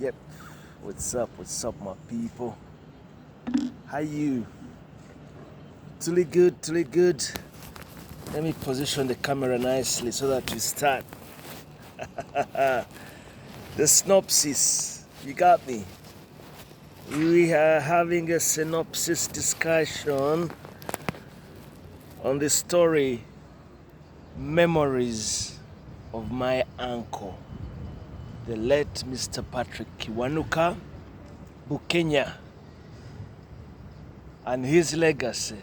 Yep. What's up, my people? How you? Totally good, totally good. Let me position the camera nicely so that we start. The synopsis. You got me. We are having a synopsis discussion on the story Memories of My Uncle, the late Mr. Patrick Kiwanuka Bukenya, and his legacy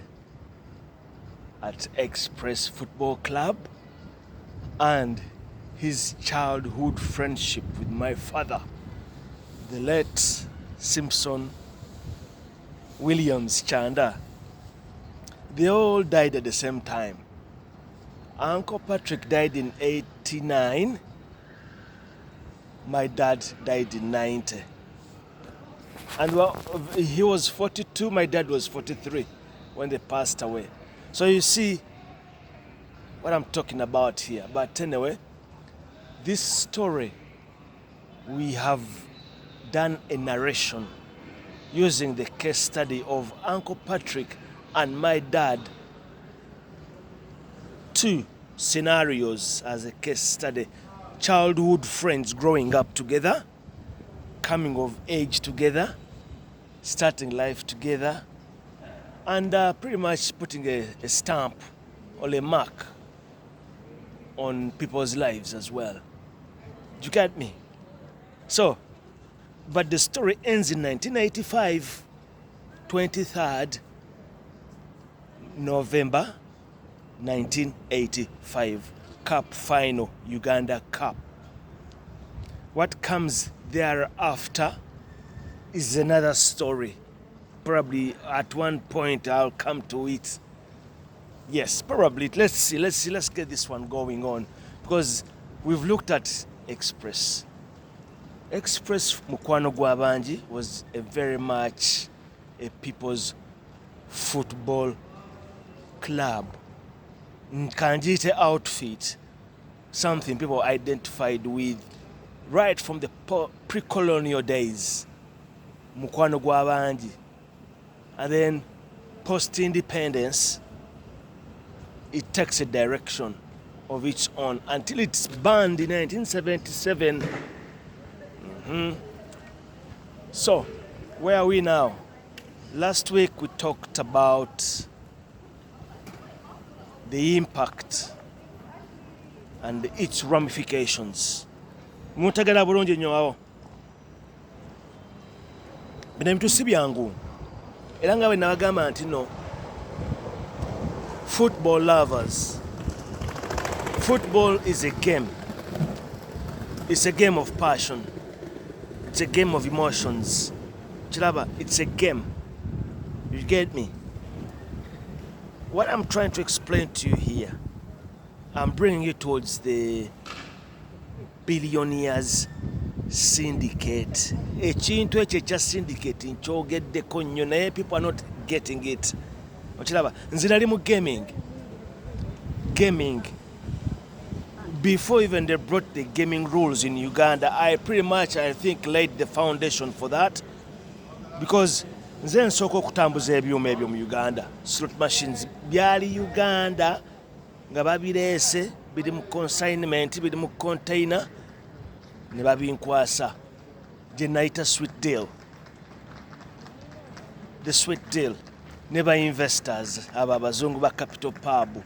at Express Football Club and his childhood friendship with my father, the late Simpson Williams Chanda. They all died at the same time. Uncle Patrick died in 89. My dad died in 90. And well, he was 42, my dad was 43 when they passed away. So you see what I'm talking about here. But anyway, this story, we have done a narration using the case study of Uncle Patrick and my dad. Two scenarios as a case study. Childhood friends growing up together, coming of age together, starting life together, and pretty much putting a stamp or a mark on people's lives as well. Do you get me? So, but the story ends in 1985, 23rd November 1985, Cup final, Uganda Cup. What comes thereafter is another story. Probably at one point I'll come to it. Yes, probably. Let's get this one going on. Because we've looked at Express. Express Mukwano Gwabanji was a very much a people's football club. Nkanjite outfit, something people identified with right from the pre-colonial days. Mukwano Gwabanji. And then post-independence, it takes a direction of its own until it's banned in 1977. So, where are we now? Last week we talked about the impact and its ramifications. Mutagala bulungi nnyo awo. Bino ebintu si byangu. Era nga bwe nabagamba nti no, football lovers, football is a game. It's a game of passion. It's a game of emotions. Chilaba, it's a game. You get me? What I'm trying to explain to you here, I'm bringing you towards the billionaires syndicate. Ekintu ekyo ekya syndicate nkyogeddeko nnyo naye people are not getting it. Okiraba, nze nali mu gaming. Before even they brought the gaming rules in Uganda, I think laid the foundation for that. Because nze nsooka okutambuza ebyuma ebyo mu Uganda. Slot machines byali Uganda nga babireese biri mu consignment, biri mu container, ne babinkwasa gye nayita sweet deal. The sweet deal. Never investors, abo abazungu ba Capital Pub.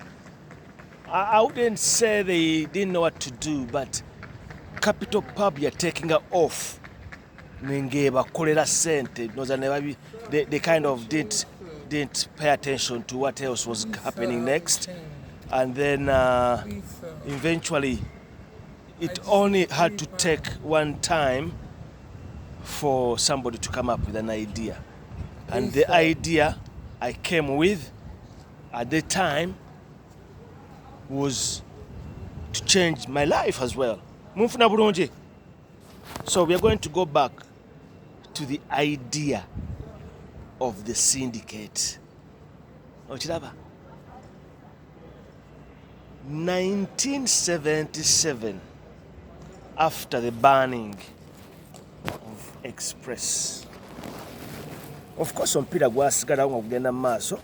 I wouldn't say they didn't know what to do, but Capital Pub you're taking her off. Bakolera sente. They kind of didn't pay attention to what else was happening next. And then eventually it only had to take one time for somebody to come up with an idea. And the idea I came with at the time was to change my life as well. Munfuna bulungi. So we are going to go back to the idea of the syndicate. Ochiraba. 1977, after the banning of Express. Of course omupiira gwasigalawo nga kugenda mu maaso,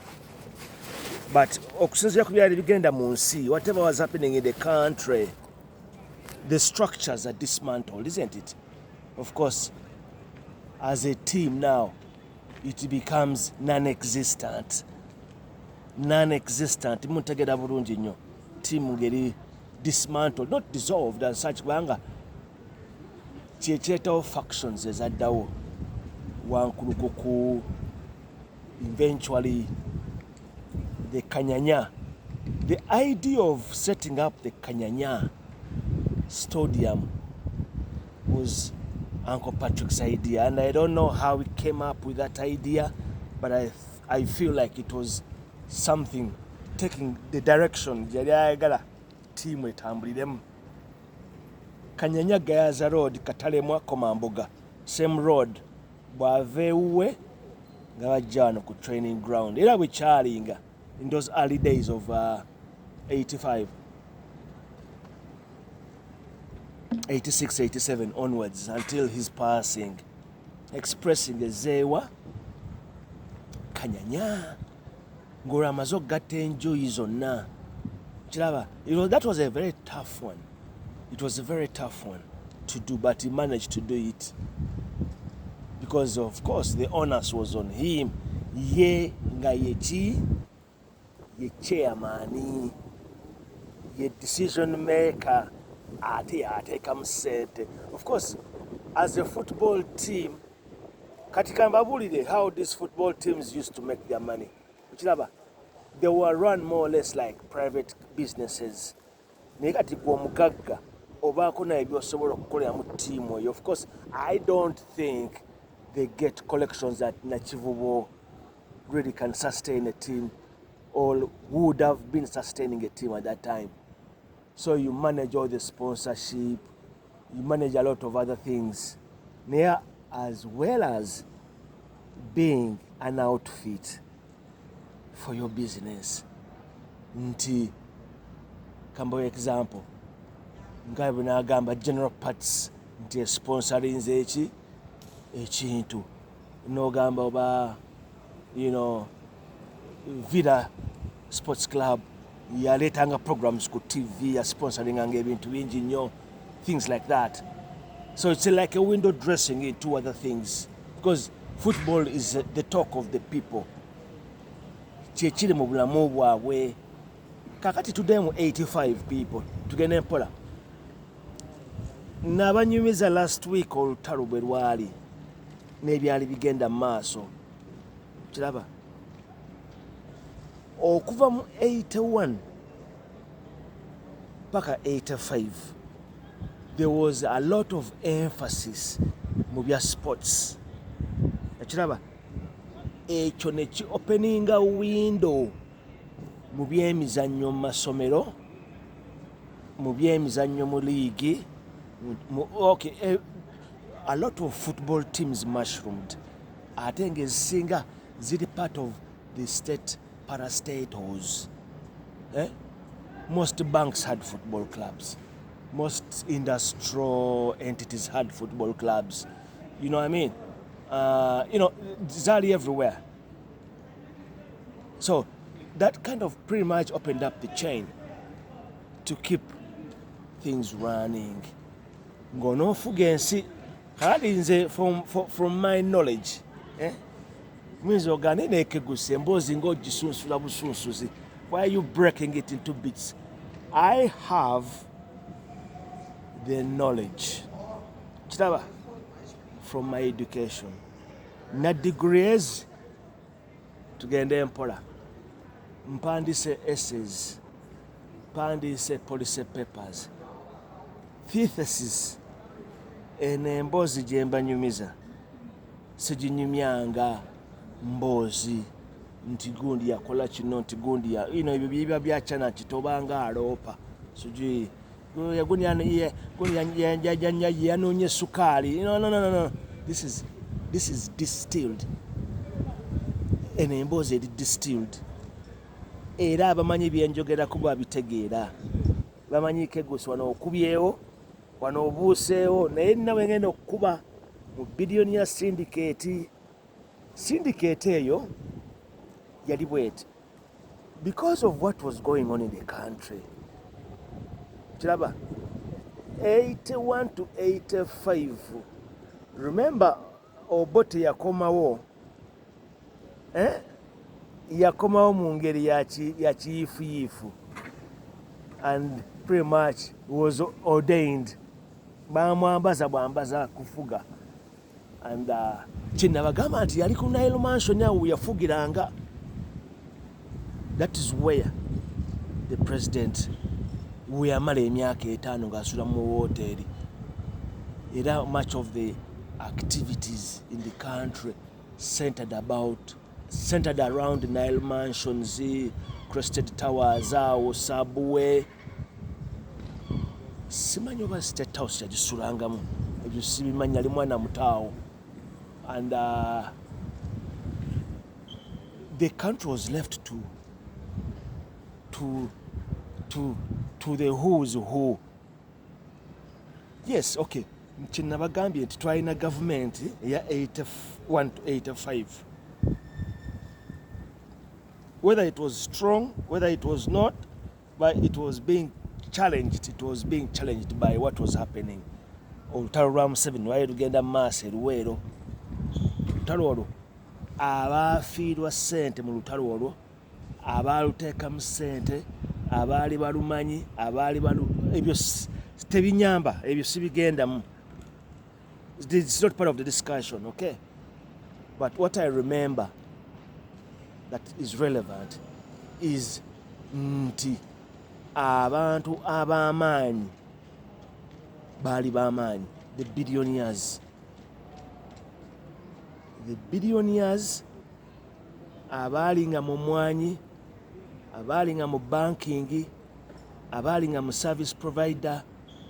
but okusinziira ku byali bigenda mu nsi, whatever was happening in the country, the structures are dismantled, isn't it? Of course, as a team now, it becomes non-existent. Non-existent. Muntegera bulungi nnyo. Team ngeri dismantled, not dissolved as such, kubanga kyekireetawo factions ezaddawo wankuluko ku eventually the Kanyanya. The idea of setting up the Kanyanya Stadium was Uncle Patrick's idea, and I don't know how he came up with that idea, but I feel like it was something taking the direction yali ayagala tiimu etambuliremu. Kanyanya Gayaza Road Katalemu Komamboga, same road bw'ava ewuwe nga bajja wano ku training ground, era bwe kyalinga in those early days of 85, 86, 87 onwards until his passing, expressing ezeewa Kanyanya ng'olwo amaze okugatta enjuyi zonna. Kiraba, that was a very tough one. It was a very tough one to do, but he managed to do it because of course the onus was on him. Ye nga ye chairman, ye decision maker, ate yatekamu ssente. Of course, as a football team, kati kambabulire how these football teams used to make their money. Kiraba, they were run more or less like private businesses. Naye kati gwe omugagga obaako naye by'osobola okukoleramu ttiimu eyo. Of course, I don't think they get collections that Nakivubo really can sustain a team or would have been sustaining a team at that time. So you manage all the sponsorship, you manage a lot of other things, naye as well as being an outfit for your business. Nti kambo example nga bwe nagamba General Parts nti sponsorinze ekintu nogamba oba Vida Sports Club yaleetanga programs ku TV ya sponsoringanga ebintu bingi nnyo, things like that. So it's like a window dressing into other things because football is the talk of the people. Kyekiri mu bulamu bwabwe. Kakati tudemu 85 people tugende mpola. Nabanyumiza last week olutalo bwe lwali n'ebyali bigenda mu maaso. Kiraba, okuva mu 81 paka 85 there was a lot of emphasis mu bya sports. Kiraba, ekyo ne ki openinga window mu byemizannyo mu masomero, mu byemizannyo mu league, a lot of football teams mushroomed. Ate ng'ezisinga ziri part of the state parastatals. Most banks had football clubs. Most industrial entities had football clubs. You know what I mean? Zali everywhere. So that kind of pretty much opened up the chain to keep things running. Ng'onoofuga ensi kali nze from my knowledge, muyinza ogane neekeguse emboozi ng'ogisunsula busunsuzi. Why are you breaking it into bits? I have the knowledge, kiraba, from my education. Na degrees tugende mpola. Mpandise essays, mpandise policy papers, theses. Emboozi gye mbanyumiza siginyumyanga mboozi nti gundi yakola kino nti gundi ebyo biba byacana kitobanga aloopa sijui gundi yanoonye sukaali. No. This is distilled. Eno emboozi eri distilled. Era abamanyi byenjogera kuba bitegeera. Bamanyi kegusi wano okubyewo, wano obuuseewo, naye nawe ngenda okukuba mu billionaire syndicate eyo yali bweti because of what was going on in the country. Kiraba 81 to 85. Remember Obote yakomawo yakomawo mu ngeri ya kiyifuyifu and pretty much was ordained bamwambaza bwambaza kufuga and kinabagamba nti yali ku Nile Mansion awo yafugiranga. That is where the president weyamala emyaka 5 ng'asula mu hoteri era much of the activities in the country centered around Nile Mansions, Crested Towers, Subway. Simanyi oba State House yagisulangamu, ebyo sibimanyi, ali mwana mutaawo. And the country was left to the who's who. Yes, okay. Kinabagambye nti twalina government ya 81 to 85. Whether it was strong, whether it was not, but it was being challenged. It was being challenged by what was happening. Olutalo lwa Museveni lwali lugenda mu maaso eruweero. Olutalo olwo abaafiirwa ssente mu lutalo olwo, abaaluteekamu ssente, abaali balumanyi, ebyo tebinyamba, ebyo sibigendamu. It's not part of the discussion, okay? But what I remember that is relevant is nti abantu ab'amaanyi baali b'amaanyi, the billionaires abaali nga mu mwanyi, abaali nga mu banking, abaali nga mu service provider,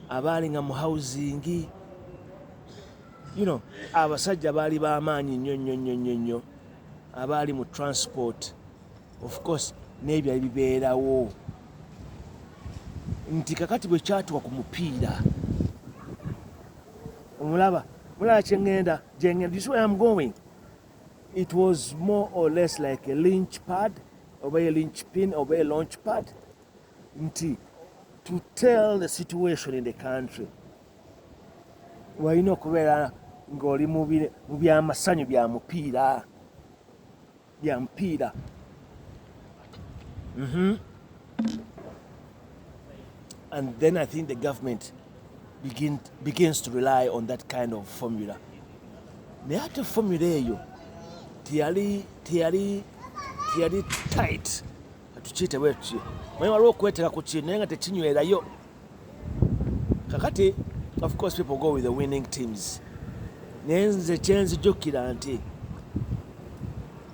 abaali nga mu housing, abasajja baali b'amaanyi nnyo, abaali mu transport, of course n'ebyo bibeerawo. Nti kakati bwe kyatuwa ku mupiira, mulaba kyengenda, you see where I'm going? It was more or less like a lynch pad, or a linchpin, or a launch pad, nti to tell the situation in the country. Walina okubeera ng'oli mu byamasanyu bya mupiira. And then I think the government begins to rely on that kind of formula. Naye ate formula eyo teyali tight, tukiyite bwekyo. Manyi waliwo okweteeka ku kintu naye nga tekinywerayo. Kakati of course people go with the winning teams. Naye nze kyenzijjukira nti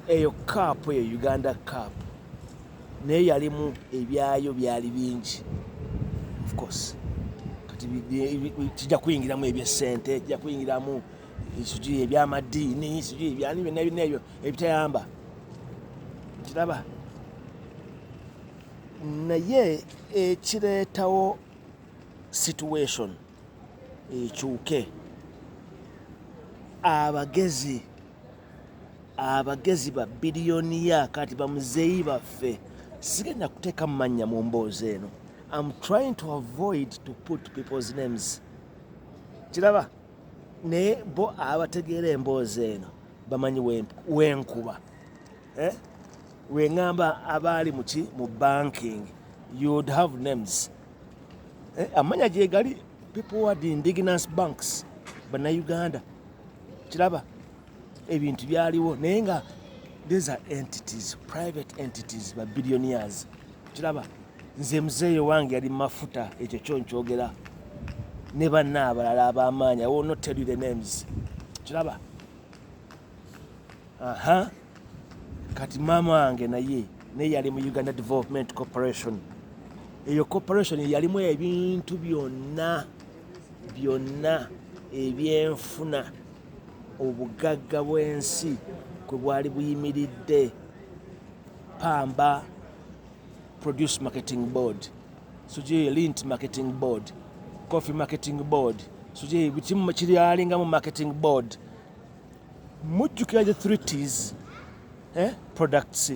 eyo cup eyo Uganda Cup naye yalimu ebyayo byali bingi. Of course kati kijja kuyingiramu eby'essente, kijja kuyingiramu eby'amadiini, ebyani byonna ebyo ebitayamba. Kiraba naye ekireetawo situation ekyuke, abagezi ba billionaire kati bamuzeeyi baffe, sigenda kuteeka mu mannya mu mboozi eno. I'm trying to avoid to put people's names. Kiraba naye bo abategeera emboozi eno bamanyi wenkuba. Wengamba abaali mu banking, you would have names. Amanya gye gali, people who had indigenous banks, bannayuganda. Kiraba ebintu byaliwo naye nga these are entities, private entities, ba billionaires. Kiraba nze muzeeyo wange yali mafuta, ekyo kyo nkyogera, ne banna abalala ab'amaanyi. I will not tell you the names. Kiraba kati maama wange naye yali mu Uganda Development Corporation. Eyo corporation yalimu ebintu byonna ebyenfuna, obugagga bw'ensi kwe bwali buyimiridde. Pamba Produce Marketing Board, Lint Marketing Board, Coffee Marketing Board, suje bikimu kiri alinga mu marketing board mujjukira the 3T's products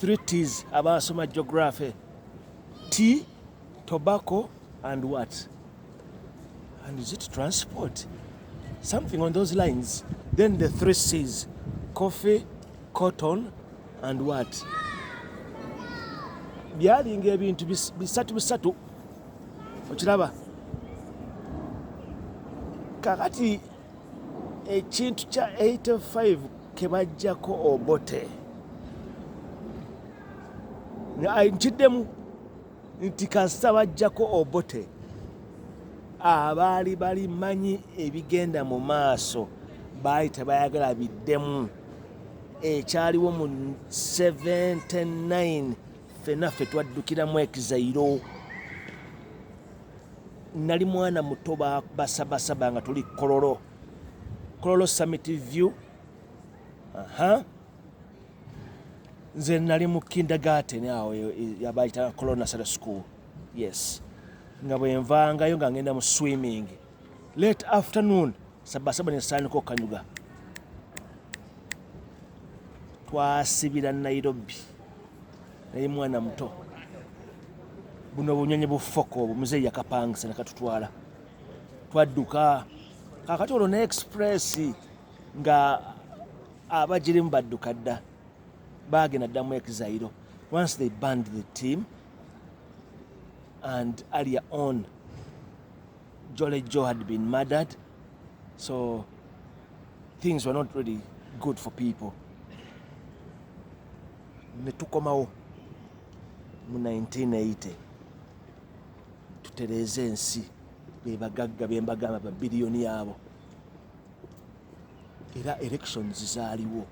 3T's abasoma geography tea, tobacco and what? And is it transport? Something on those lines. Then the 3C's, coffee, cotton and what? Byalinga ebintu bisatu okiraba kakati ekintu kya 85 kebajjako Obote nkiddemu nti kasita bajjako Obote abaali balimanyi ebigenda mu maaso baali tebayagala biddemu ekyaliwo mu 79 ffenaffe twaddukiramu Ekizairo nali mwana muto basabasaba nga tuli Kololo Summit View nze nali mu kindergarten awo yabayita Kololo Nursery School yes nga bwe nvangayo nga ngenda mu swimming late afternoon sabasaba nesaanika okanyuga twasibira Nairobi naye mwana muto buno bunyonyi bufoko omuzeeyi yakapangisa nakatutwala twadduka kakati olwo ne express nga abagirimu badduka dda bagenda dda mu Ekizairo once they banned the team and earlier on Jolly Joe had been murdered so things were not really good for people netukomawo mu 1980 tutereeza ensi bebagagga bembagamba babiliyoni abo era elections zaaliwo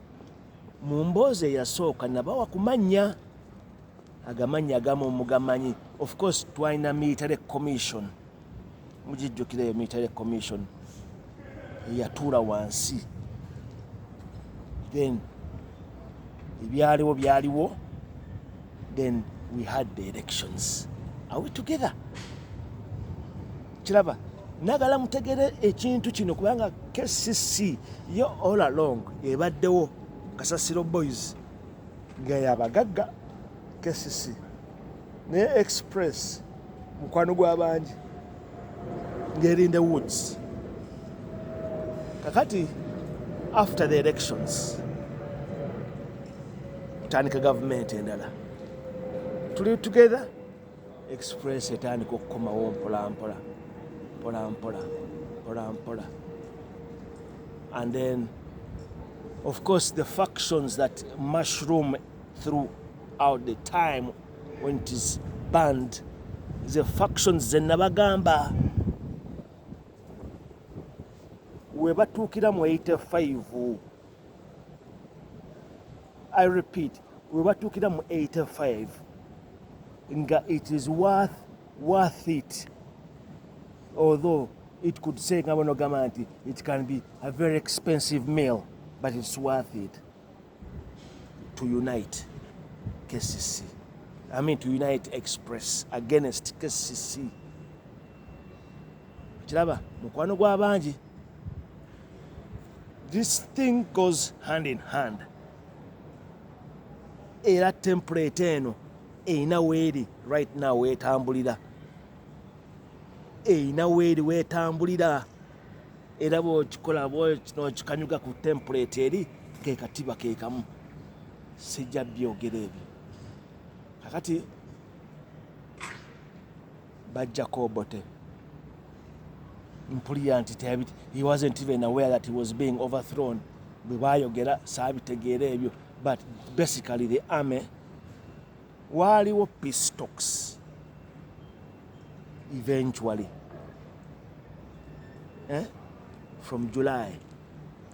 mu mboozi eyasooka nabawa kumanya agamanya agamu mugamanyi of course twalina military commission mugijjukira eyo military commission eyatuula wansi then byaliwo then we had the elections. Are we together? Kiraba nagala mutegere ekintu kino kubanga KCC yo all along ebaddewo Kasasiro boys nga yabagagga KCC ne express mukwano gw'abangi ngeri in the woods kakati after the elections tandika government endala tuli together express etandika okukomawo mpolampola and then of course the factions that mushroom throughout the time when it is banned the factions zenabagamba we batuukira mu 85 I repeat we batuukira mu 85 nga it is worth it although it could say nga bono gamba nti it can be a very expensive meal but it's worth it to unite KCC to unite Express against KCC kiraba mukwano gw'abangi this thing goes hand in hand era template eno eyina weeri right now weetambulira era bw'okikola bw'okikanyuga ku template eri ke katiba ke kamu sijja byogera ebyo kakati bajjako Obote mpulira nti he wasn't even aware that he was being overthrown bwe baayogera saabitegeera ebyo but basically the army waaliwo peace talks eventually from July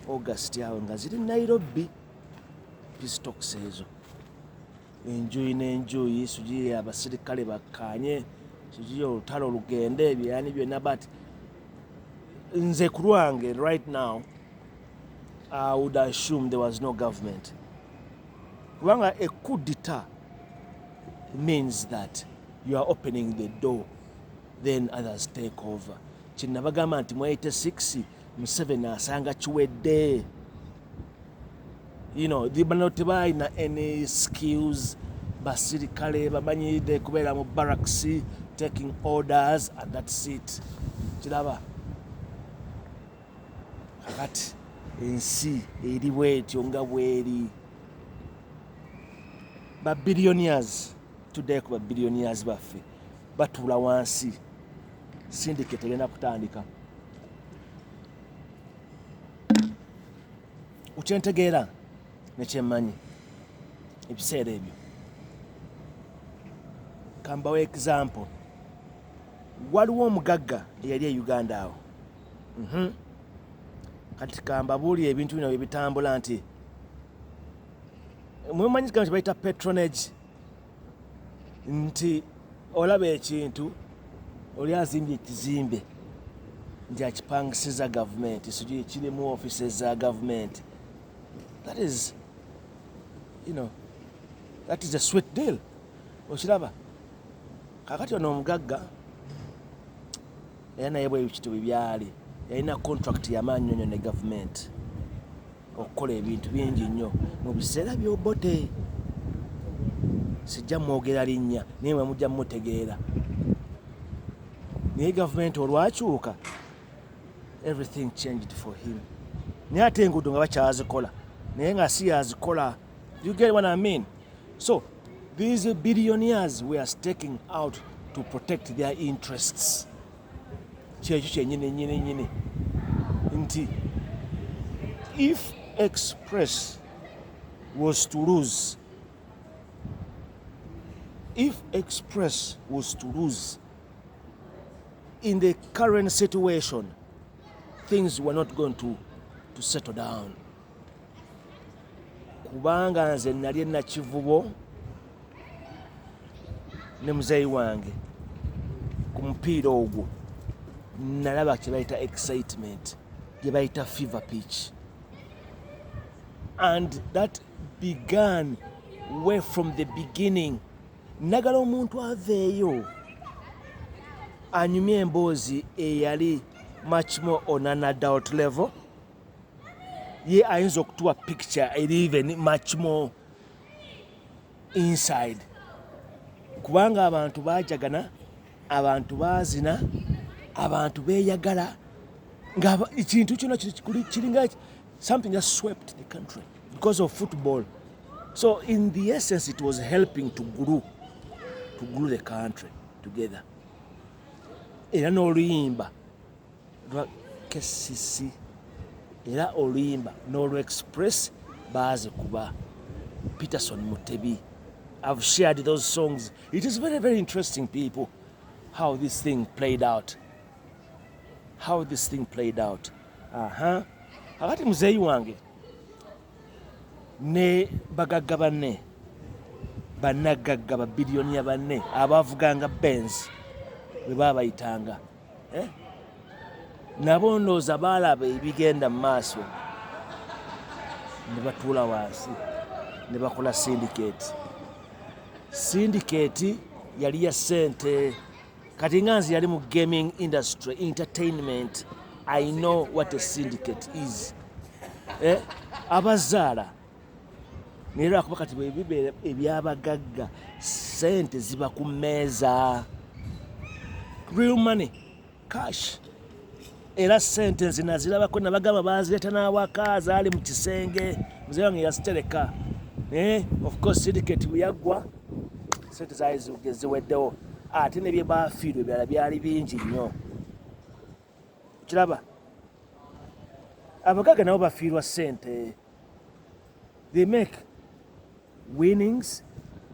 August awo nga ziri Nairobi peace talks ezo enjuyi n'enjuyi sugiri abasirikale bakkaanye sugiri olutalo lugende ebyani byonna but nze ku lwange right now I would assume there was no government kubanga a coup d'etat means that you are opening the door then others take over kyenabagamba nti mu 86 Museveni asanga kiwedde. Bano tebalina any skills, basirikale bamanyidde kubeera mu barracks taking orders and that's it. Kiraba kakati ensi eri bwetyo nga bweri. Billionaires today ku billionaires baffe batuula wansi, syndicate egenda kutandika. Ukyentegeera nekyemmanyi ebiseera ebyo. Kambawo example, waliwo omugagga eyali e Uganda awo. Kati kambabuulire ebintu bino bye bitambula nti mumanyi kino kyebayita patronage, nti olaba ekintu oli azimbye ekizimbe nti akipangisiza gavumenti, sijui kirimu offices za gavumenti. That is a sweet deal. Okiraba kakati ono omugagga era naye bwebikito bwe byali, yalina contract y'amaanyi nnyo ne gavumenti okukola ebintu bingi nnyo mu biseera by'obote. Sijja mwogera linnya naye mwe mujja mutegeera. Naye gavumenti olwakyuka, everything changed for him. Naye ate enguudo nga bakyazikola naye nga si yazikola. You get what I mean? So these billionaires were staking out to protect their interests. Kyekyo kyennyini nti if Express was to lose, in the current situation, things were not going to settle down. Kubanga nze nali nakivubo ne muzeeyi wange ku mupiira ogwo nalaba kye bayita excitement, gye bayita fever pitch, and that began way from the beginning. Nagala omuntu aveeyo anyumye emboozi eyali much more on an adult level, ye ayinza okutuwa picture eri even much more inside. Kubanga abantu bajagana, abantu bazina, abantu beeyagala, nga ekintu kino kiringa something that swept the country because of football. So in the essence it was helping to glue the country together. Era n'oluyimba lwa KCC era oluyimba n'olwa Express baazikuba Peterson Mutebi. I've shared those songs. It is very, very interesting, people, how this thing played out. Akati muzeeyi wange ne bagagga banne, bannagagga babilioniya banne abavuganga Benz bwe baabayitanga, nabo ndowooza baalaba ebigenda mu maaso ne batuula wansi ne bakola syndicate. Syndicate yali ya ssente. Kati nga nze yali mu gaming industry, entertainment, I know what a syndicate is. Abazaala naye akuba kati bwe bibeera ebyabagagga, ssente ziba ku mmeeza, real money, cash. Era ssente nze nazirabako, nabagamba bazireeta n'awaka, zaali mu kisenge, muzeeyi wange yazitereka. Of course syndicate bwe yaggwa ssente zaali ziweddewo, ate ne bye baafiirwa ebirala byali bingi nnyo. Kiraba abagagga nabo bafiirwa ssente. They make winnings,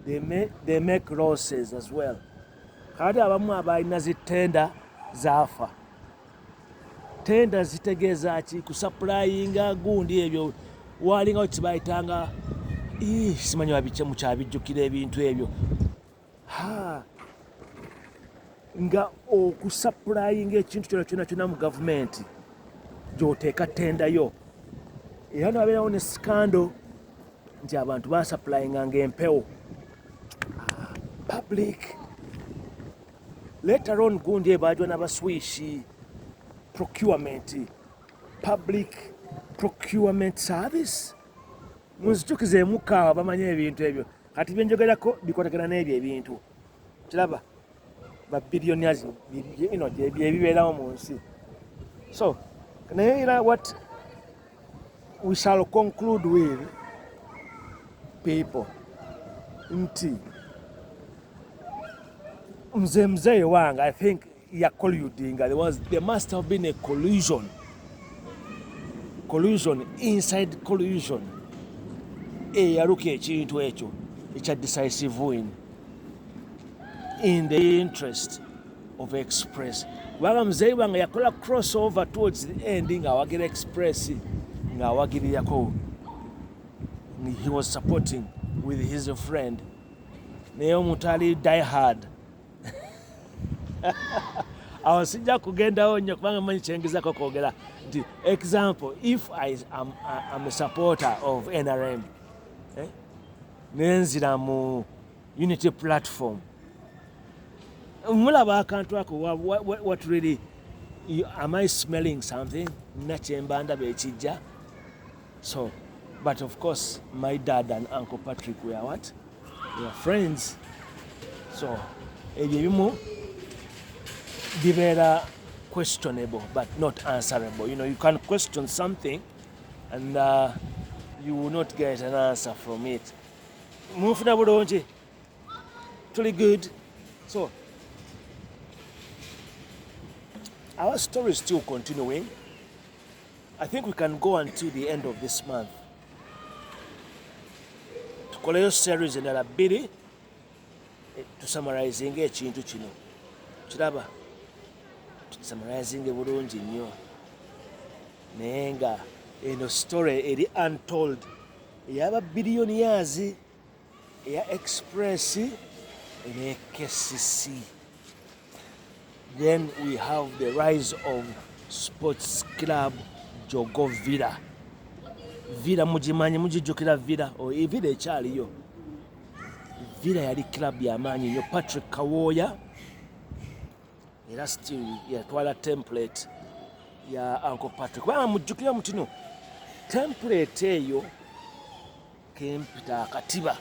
they make losses as well. Kati abamu abalina zitenda zaafa. Tenda zitegeeza ki? Kusupplyinga gundi ebyo walinga kibayitanga, simanyi mukyabijjukira ebintu ebyo, nga okusupplyinga ekintu kyonna mu gavumenti gy'oteeka tendayo. Era nabeerawo ne scandal nti abantu basupplyinganga empewo public. Later on gundi ebaajwa n'abaswishi procurement, public procurement service. Munzijukize mukaawa bamanye ebintu ebyo kati byenjogerako bikwatagana n'ebyo ebintu kiraba ba billionaires byebibeerawo mu nsi. So naye what we shall conclude with people nti mzee wange, I think ya colluding. There must have been a collusion inside collusion eyaluka ekintu ekyo ekya decisive win in the interest of Express. Kubanga mzee wange yakola crossover towards the end ng'awagira Express ng'awagirirako, he was supporting with his friend. Naye omuntu ali die hard awo sijja kugendawo nnyo kubanga manyi kyengezako kwogera nti example, if I'm a supporter of NRM nenzira mu Unity platform, mulaba akantu ako, what really am I smelling something? Nakyemba ndaba ekijja. So but of course my dad and Uncle Patrick were what? They were friends. So ebyo ebimu bibeera questionable but not answerable. You can question something and you will not get an answer from it. Munfuna bulungi, tuli good. So our story is still continuing. I think we can go until the end of this month. Tukoleyo series endala bbiri tusummarizing ekintu kino. Kiraba summarizing bulungi nnyo naye nga eno story eri untold eyaba billionaires eya Express ne KCC. Then we have the rise of Sports Club Jogo Villa. Villa mugimanyi, mugijjukira Villa? Villa ekyaliyo. Villa yali club y'amaanyi nnyo. Patrick Kawooya era still yatwala template ya Uncle Patrick. Kubanga mujjukira mutino template eyo kempita akatiba.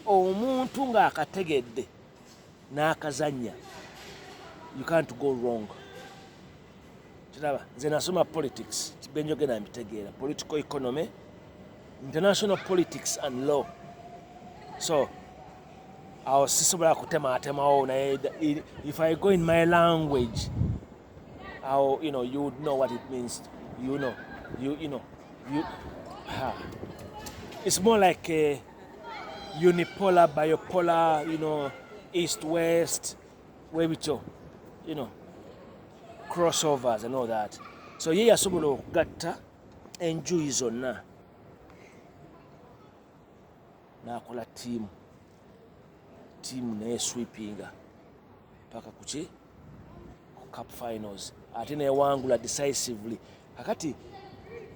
Omuntu ng'akategedde n'akazannya, you can't go wrong. Kiraba, nze nasoma politics, benjogera mbitegeera, political economy, international politics and law. So awo sisobola kutematemawo naye if I go in my language, you would know what it means. It's more like a unipolar, bipolar, east west, webicho, crossovers and all that. So ye yasobola okugatta enjuyi zonna n'akola team naye sweepinga paka ku cup finals ate newangula decisively. Kakati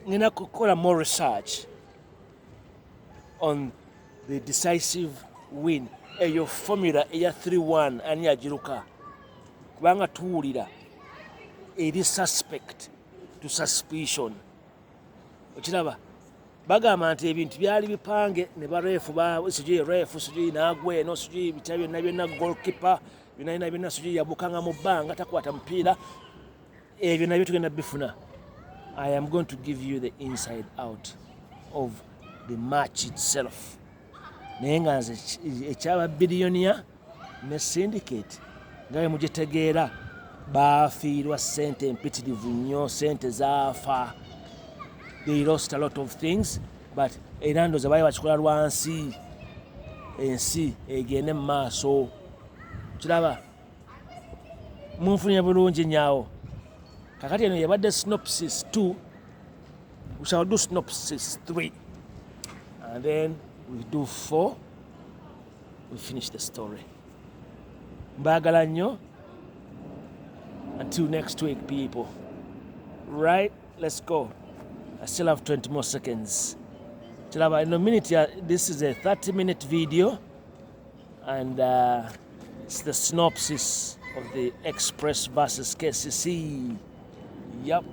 ngina kukola more research on the decisive win eyo formula eya 3-1 ani agiruka kubanga tuwulira eri suspect to suspicion. Okiraba bagamba nti ebintu byali bipange ne barefu sijui refu sijui nagweno sijui bitya byonna goalkeeper byonna sijui yabukanga mu bbanga takwata mupiira. Ebyo nabyo tugenda bifuna. I am going to give you the inside out of the match itself. Naye nga nze ekyaba billionaire ne syndicate nga mugitegeera baafiirwa ssente empitirivu nnyo, ssente zaafa. They lost a lot of things, but era ndooza baali bakikola lwansi ensi egende mu maaso. Kiraba munfunye bulungi nnyawo. Kakati eno yabadde Synopsis 2. We shall do Synopsis 3 and then we do 4. We finish the story. Mbagala nnyo. Until next week, people. Right? Let's go. I still have 20 more seconds. In a minute, this is a 30-minute video, and it's the synopsis of the Express versus KCC. Yep.